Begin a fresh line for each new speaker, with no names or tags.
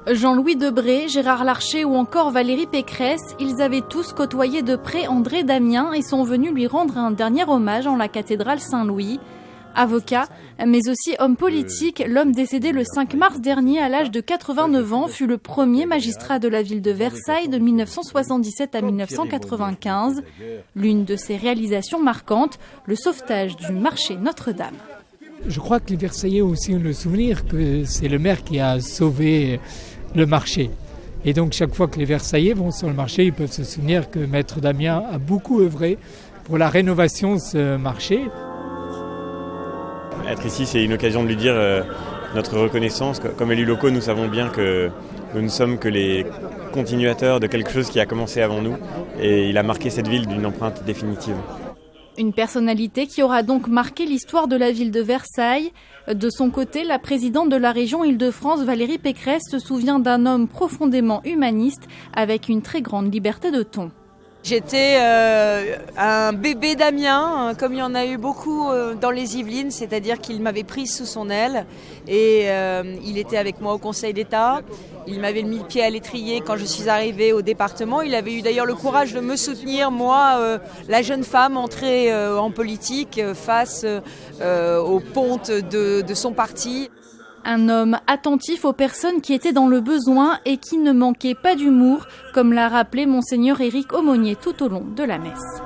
Jean-Louis Debré, Gérard Larcher ou encore Valérie Pécresse, ils avaient tous côtoyé de près André Damien et sont venus lui rendre un dernier hommage en la cathédrale Saint-Louis. Avocat, mais aussi homme politique, l'homme décédé le 5 mars dernier à l'âge de 89 ans fut le premier magistrat de la ville de Versailles de 1977 à 1995. L'une de ses réalisations marquantes, le sauvetage du marché Notre-Dame.
Je crois que les Versaillais ont aussi le souvenir que c'est le maire qui a sauvé le marché. Et donc chaque fois que les Versaillais vont sur le marché, ils peuvent se souvenir que Maître Damien a beaucoup œuvré pour la rénovation de ce marché.
Être ici, c'est une occasion de lui dire notre reconnaissance. Comme élus locaux, nous savons bien que nous ne sommes que les continuateurs de quelque chose qui a commencé avant nous. Et il a marqué cette ville d'une empreinte définitive.
Une personnalité qui aura donc marqué l'histoire de la ville de Versailles. De son côté, la présidente de la région Île-de-France, Valérie Pécresse, se souvient d'un homme profondément humaniste avec une très grande liberté de ton.
J'étais un bébé Damien, comme il y en a eu beaucoup dans les Yvelines, c'est-à-dire qu'il m'avait prise sous son aile et il était avec moi au Conseil d'État. Il m'avait mis le pied à l'étrier quand je suis arrivée au département. Il avait eu d'ailleurs le courage de me soutenir, moi, la jeune femme entrée en politique face aux pontes de son parti.
Un homme attentif aux personnes qui étaient dans le besoin et qui ne manquait pas d'humour, comme l'a rappelé Monseigneur Éric Aumonier tout au long de la messe.